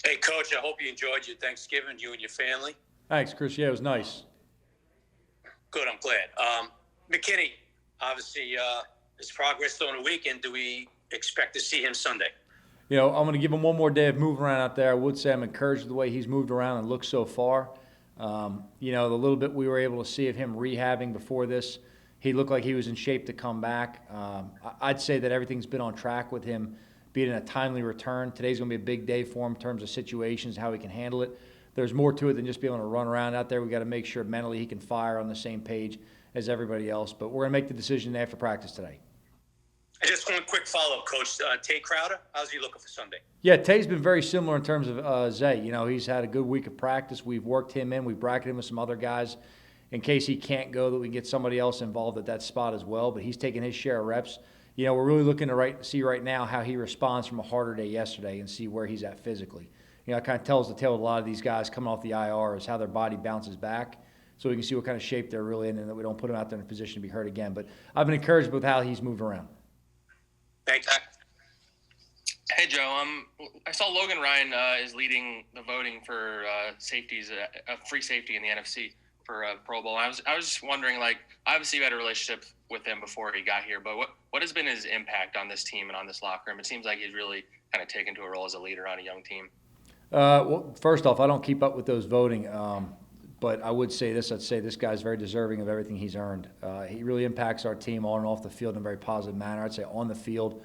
Hey, Coach, I hope you enjoyed your Thanksgiving, you and your family. Thanks, Chris. Yeah, it was nice. Good, I'm glad. McKinney, obviously, his progress on the weekend. Do we expect to see him Sunday? I'm going to give him one more day of moving around out there. I would say I'm encouraged with the way he's moved around and looked so far. The little bit we were able to see of him rehabbing before this, he looked like he was in shape to come back. I'd say that everything's been on track with him being a timely return. Today's going to be a big day for him in terms of situations, how he can handle it. There's more to it than just being able to run around out there. We got to make sure mentally he can fire on the same page as everybody else. But we're going to make the decision after practice today. And just one quick follow-up, Coach. Tay Crowder, how's he looking for Sunday? Yeah, Tay's been very similar in terms of Zay. He's had a good week of practice. We've worked him in. We've bracketed him with some other guys in case he can't go, that we can get somebody else involved at that spot as well. But he's taking his share of reps. We're really looking to see right now how he responds from a harder day yesterday and see where he's at physically. It kind of tells the tale of a lot of these guys coming off the IR is how their body bounces back, so we can see what kind of shape they're really in and that we don't put them out there in a position to be hurt again. But I've been encouraged with how he's moved around. Thanks. Hey, Joe. I saw Logan Ryan is leading the voting for safeties, free safety in the NFC for Pro Bowl. I was just wondering, obviously you had a relationship with him before he got here, but what has been his impact on this team and on this locker room? It seems like he's really kind of taken to a role as a leader on a young team. Well, first off, I don't keep up with those voting, but I would say this. I'd say this guy's very deserving of everything he's earned. He really impacts our team on and off the field in a very positive manner. I'd say on the field,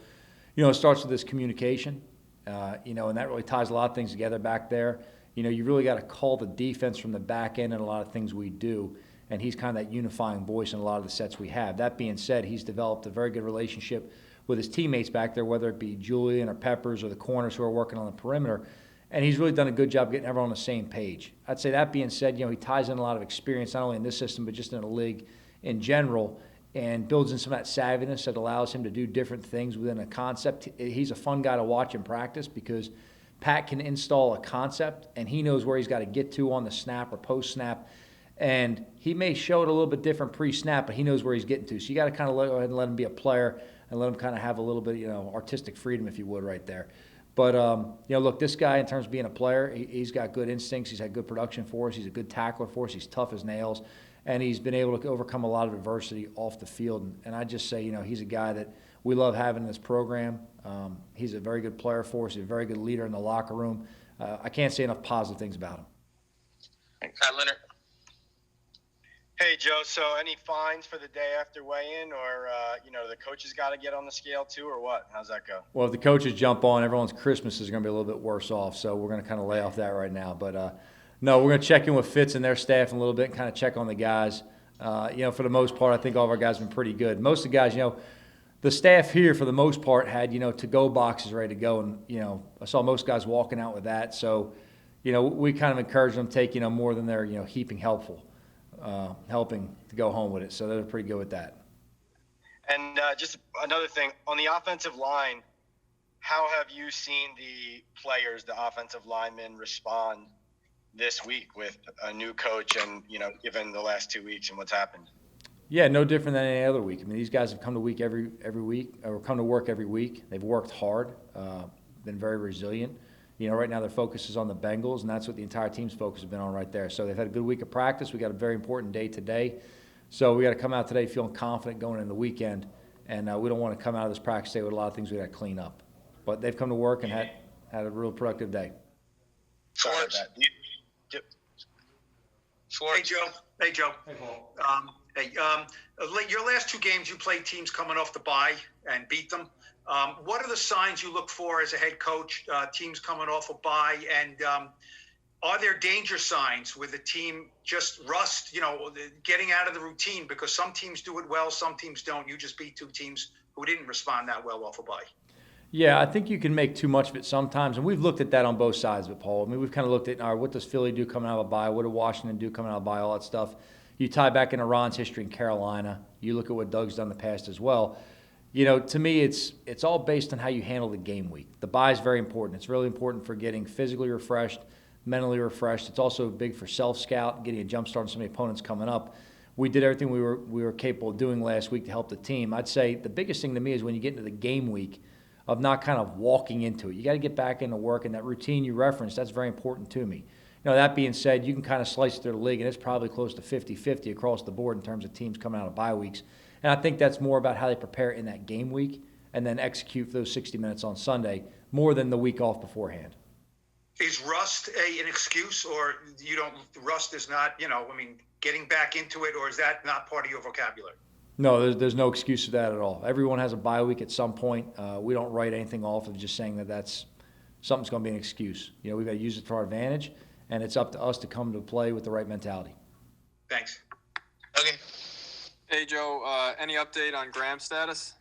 it starts with this communication, and that really ties a lot of things together back there. You really got to call the defense from the back end in a lot of things we do, and he's kind of that unifying voice in a lot of the sets we have. That being said, he's developed a very good relationship with his teammates back there, whether it be Julian or Peppers or the corners who are working on the perimeter. And he's really done a good job getting everyone on the same page. I'd say that being said, he ties in a lot of experience, not only in this system, but just in the league in general, and builds in some of that savviness that allows him to do different things within a concept. He's a fun guy to watch in practice because Pat can install a concept, and he knows where he's got to get to on the snap or post-snap. And he may show it a little bit different pre-snap, but he knows where he's getting to. So you got to kind of go ahead and let him be a player and let him kind of have a little bit, artistic freedom, if you would, right there. But, look, this guy, in terms of being a player, he's got good instincts. He's had good production for us. He's a good tackler for us. He's tough as nails. And he's been able to overcome a lot of adversity off the field. And I just say, he's a guy that we love having in this program. He's a very good player for us. He's a very good leader in the locker room. I can't say enough positive things about him. Thanks. Leonard. Hey, Joe, so any fines for the day after weigh-in or, the coaches got to get on the scale too or what? How's that go? Well, if the coaches jump on, everyone's Christmas is going to be a little bit worse off, so we're going to kind of lay off that right now. But, no, we're going to check in with Fitz and their staff a little bit and kind of check on the guys. For the most part, I think all of our guys have been pretty good. Most of the guys, the staff here for the most part had, to-go boxes ready to go. And, I saw most guys walking out with that. So, we kind of encourage them to take, more than they're, heaping helping to go home with it. So they're pretty good with that. And just another thing, on the offensive line, how have you seen the players, the offensive linemen, respond this week with a new coach and, given the last 2 weeks and what's happened? Yeah, no different than any other week. I mean, these guys have come to week every week, or come to work every week. They've worked hard, been very resilient. Right now their focus is on the Bengals, and that's what the entire team's focus has been on right there. So they've had a good week of practice. We got a very important day today. So we got to come out today feeling confident going into the weekend, and we don't want to come out of this practice day with a lot of things we got to clean up. But they've come to work and had a real productive day. Schwartz. Hey, Joe. Hey, Paul. Your last two games, you played teams coming off the bye and beat them. What are the signs you look for as a head coach, teams coming off a bye, and are there danger signs with the team just rust, getting out of the routine? Because some teams do it well, some teams don't. You just beat two teams who didn't respond that well off a bye. Yeah, I think you can make too much of it sometimes, and we've looked at that on both sides of it, Paul. I mean, we've kind of looked at, what does Philly do coming out of a bye? What did Washington do coming out of a bye? All that stuff. You tie back into Ron's history in Carolina. You look at what Doug's done in the past as well. To me, it's all based on how you handle the game week. The bye is very important. It's really important for getting physically refreshed, mentally refreshed. It's also big for self-scout, getting a jump start on some of the opponents coming up. We did everything we were capable of doing last week to help the team. I'd say the biggest thing to me is when you get into the game week, of not kind of walking into it. You got to get back into work, and that routine you referenced, that's very important to me. That being said, you can kind of slice through the league, and it's probably close to 50-50 across the board in terms of teams coming out of bye weeks. And I think that's more about how they prepare in that game week and then execute for those 60 minutes on Sunday more than the week off beforehand. Is rust an excuse, or rust is not, getting back into it, or is that not part of your vocabulary? No, there's no excuse for that at all. Everyone has a bye week at some point. We don't write anything off of just saying that that's something's going to be an excuse. We've got to use it to our advantage, and it's up to us to come to play with the right mentality. Thanks. Okay. Hey, Joe, any update on Graham's status?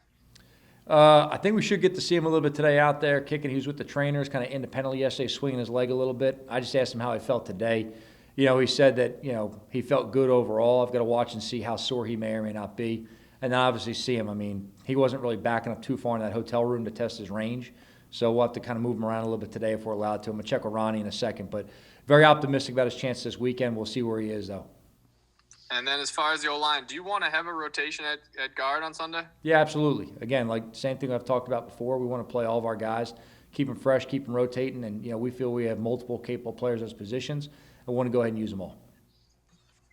I think we should get to see him a little bit today out there kicking. He was with the trainers kind of independently yesterday, swinging his leg a little bit. I just asked him how he felt today. He said that, he felt good overall. I've got to watch and see how sore he may or may not be. And then obviously see him. I mean, he wasn't really backing up too far in that hotel room to test his range. So we'll have to kind of move him around a little bit today if we're allowed to. I'm going to check with Ronnie in a second. But very optimistic about his chances this weekend. We'll see where he is, though. And then as far as the O-line, do you want to have a rotation at guard on Sunday? Yeah, absolutely. Again, same thing I've talked about before. We want to play all of our guys, keep them fresh, keep them rotating. And, we feel we have multiple capable players at those positions. I want to go ahead and use them all.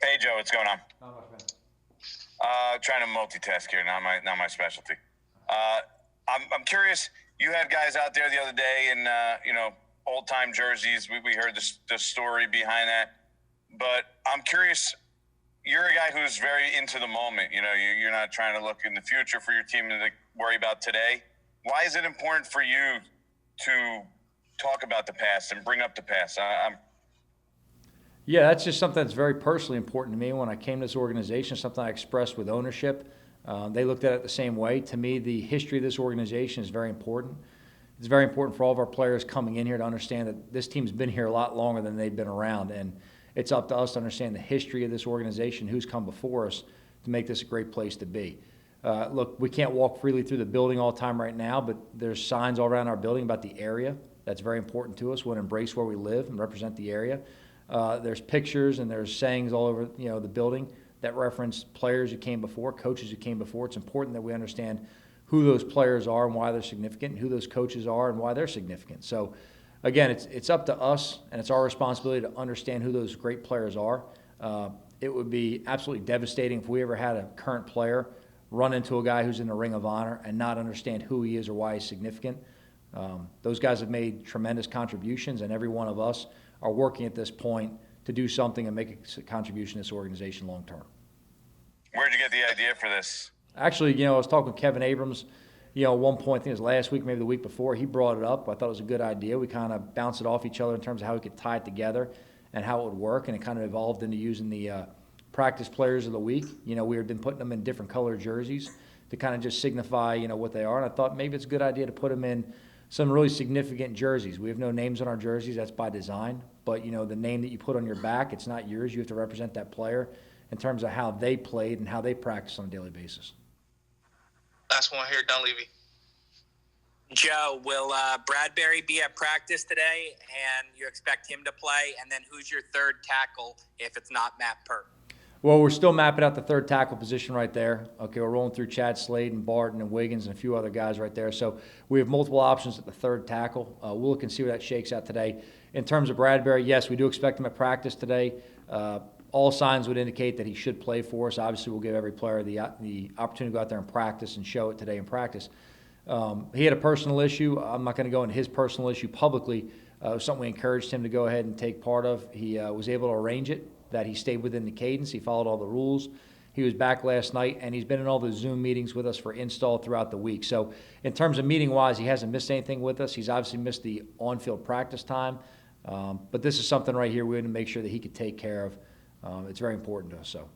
Hey, Joe, what's going on? Not much, man. Trying to multitask here, not my specialty. I'm curious. You had guys out there the other day in old time jerseys. We heard the story behind that, but I'm curious. You're a guy who's very into the moment. You're not trying to look in the future for your team to worry about today. Why is it important for you to talk about the past and bring up the past? Yeah, that's just something that's very personally important to me. When I came to this organization, something I expressed with ownership. They looked at it the same way. To me, the history of this organization is very important. It's very important for all of our players coming in here to understand that this team's been here a lot longer than they've been around. And it's up to us to understand the history of this organization, who's come before us, to make this a great place to be. Look, we can't walk freely through the building all the time right now, but there's signs all around our building about the area. That's very important to us. We want to embrace where we live and represent the area. There's pictures and there's sayings all over the building that reference players who came before, coaches who came before. It's important that we understand who those players are and why they're significant, and who those coaches are and why they're significant. So, again, it's up to us, and it's our responsibility to understand who those great players are. It would be absolutely devastating if we ever had a current player run into a guy who's in the Ring of Honor and not understand who he is or why he's significant. Those guys have made tremendous contributions, and every one of us are working at this point to do something and make a contribution to this organization long term. Where'd you get the idea for this? Actually, I was talking with Kevin Abrams, at one point, I think it was last week, maybe the week before, he brought it up. I thought it was a good idea. We kind of bounced it off each other in terms of how we could tie it together and how it would work, and it kind of evolved into using the practice players of the week. We had been putting them in different color jerseys to kind of just signify, what they are, and I thought maybe it's a good idea to put them in some really significant jerseys. We have no names on our jerseys. That's by design. But, the name that you put on your back, it's not yours. You have to represent that player in terms of how they played and how they practice on a daily basis. Last one here, Don Levy. Joe, will Bradbury be at practice today, and you expect him to play? And then who's your third tackle if it's not Matt Pert? Well, we're still mapping out the third tackle position right there. Okay, we're rolling through Chad Slade and Barton and Wiggins and a few other guys right there. So we have multiple options at the third tackle. We'll look and see where that shakes out today. In terms of Bradbury, yes, we do expect him at practice today. All signs would indicate that he should play for us. Obviously, we'll give every player the opportunity to go out there and practice and show it today in practice. He had a personal issue. I'm not going to go into his personal issue publicly. It was something we encouraged him to go ahead and take part of. He was able to arrange it, that he stayed within the cadence. He followed all the rules. He was back last night, and he's been in all the Zoom meetings with us for install throughout the week. So in terms of meeting-wise, he hasn't missed anything with us. He's obviously missed the on-field practice time. But this is something right here we want to make sure that he could take care of. It's very important to us. So.